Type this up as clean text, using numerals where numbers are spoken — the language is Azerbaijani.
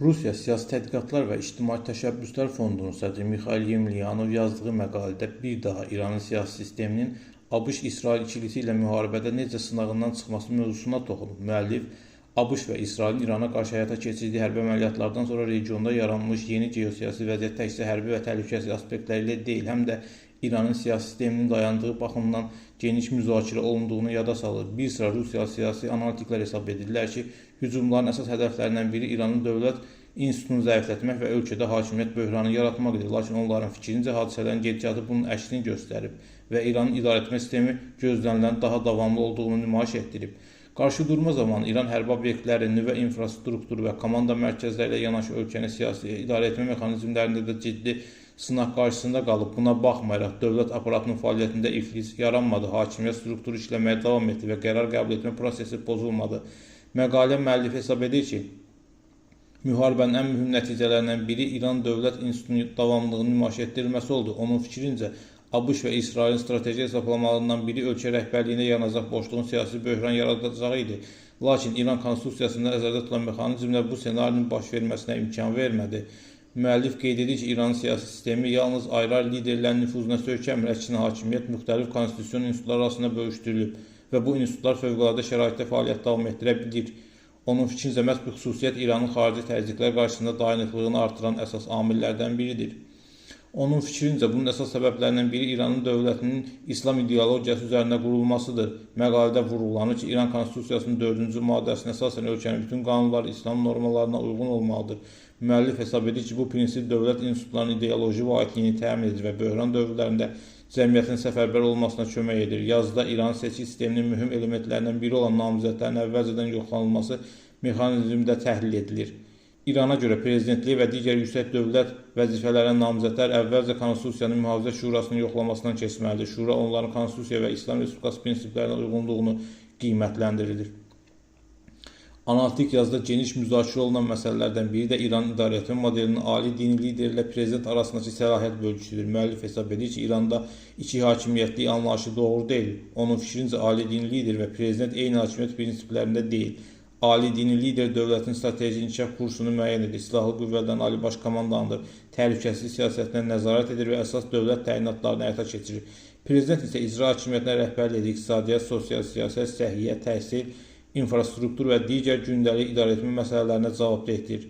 Rusiya Siyasi Tədqiqatlar və İctimai Təşəbbüslər Fondunun sədri Mixail Yemliyanov yazdığı məqalədə bir daha İranın siyasi sisteminin ABŞ-İsrail ikilisi ilə müharibədə necə sınağından çıxması mövzusuna toxunub. Müəllif, ABŞ və İsrailin İrana qarşı həyata keçirdiyi hərbi əməliyyatlardan sonra regionda yaranmış yeni geosiyasi vəziyyət təkcə hərbi və təhlükəsizlik aspektləri ilə deyil, həm də İranın siyasi sisteminin dayandığı baxımdan geniş müzakirə olunduğunu yada salır. Bir sıra Rusiyalı siyasi analitiklər hesab edirlər ki, hücumların əsas hədəflərindən biri İranın dövlət institutunu zəiflətmək və ölkədə hakimiyyət böhranı yaratmaq edir. Lakin onların fikrincə hadisələrin gedişatı bunun əksini göstərib və İranın idarəetmə sistemi gözlənilən daha davamlı olduğunu nümayiş etdirib. Qarşıdurma zamanı İran hərbi obyektləri, nüvə infrastrukturu və komanda mərkəzləri ilə yanaşı ölkənin siyasi idarəetmə mexanizmlərində də ciddi sınaq qarşısında qalıb. Buna baxmayaraq dövlət aparatının fəaliyyətində iflis yaranmadı, hakimiyyət strukturu işləməyə davam etdi və qərar qəbul etmə prosesi pozulmadı. Məqalə müəllifi hesab edir ki, müharibənin ən mühüm nəticələrindən biri İran dövlət institutunun davamlılığının nümayiş etdirilməsi oldu. Onun fikrincə, ABŞ və İsrailin strateji hesablamalarından biri ölkə rəhbərliyində yaranacaq boşluğun siyasi böhran yaradacağı idi. Lakin İran konstitusiyasında nəzərdə tutulan mexanizmlər bu ssenarinin baş verməsinə imkan vermədi. Müəllif qeyd edir ki, İranın siyasi sistemi yalnız ayrı-ayrı liderlərin nüfuzuna söykənmir, əksinə hakimiyyət müxtəlif konstitusiyon institutları arasında bölüşdürülüb və bu institutlar fövqəladə şəraitdə fəaliyyət davam etdirə bilir. Onun fikrincə, məhz bu xüsusiyyət İranın xarici təzyiqlər qarşısında dayanıqlığını artıran əsas amillərdən biridir. Onun fikrincə, bunun əsas səbəblərindən biri İranın dövlətinin İslam ideologiyası üzərində qurulmasıdır. Məqalədə vurğulanır ki, İran konstitusiyasının 4-cü maddəsinə əsasən ölkənin bütün qanunları İslam normalarına uyğun olmalıdır. Müəllif hesab edir ki, bu prinsip dövlət institutlarının ideoloji vahidliyini təmin edir və böhran dövrlərində cəmiyyətin səfərbər olmasına kömək edir. Yazıda İranın seçki sisteminin mühüm elementlərindən biri olan namizədlərin əvvəlcədən yoxlanılması mexanizmdə təhlil edilir. İrana görə prezidentliyə və digər yüksək dövlət vəzifələrə namizədlər əvvəlcə Konstitusiyanın Mühafizə Şurasının yoxlamasından keçməlidir. Şura onların Konstitusiya və İslam Respublikası prinsiplərinə uyğunluğunu qiymətləndirilir. Analitik yazıda geniş müzakirə olunan məsələlərdən biri də İranın idarəetmə modelinin ali dini lider ilə prezident arasındakı səlahiyyət bölgüsüdür. Müəllif hesab edir ki, İranda iki hakimiyyətlik anlayışı doğru deyil. Onun fikrincə ali dini lider və prezident eyni hakimiyyət prinsiplərində deyil. Ali dini lider dövlətin strateji inkişaf kursunu müəyyən edir, silahlı qüvvədən ali baş komandandır, təhlükəsizlik siyasətinə nəzarət edir və əsas dövlət təyinatlarını həyata keçirir. Prezident isə icra hakimiyyətinə rəhbərlik edir, iqtisadiyyat, sosial siyasət, səhiyyə, təhsil, infrastruktur və digər gündəlik idarəetmə məsələlərinə cavabdehdir.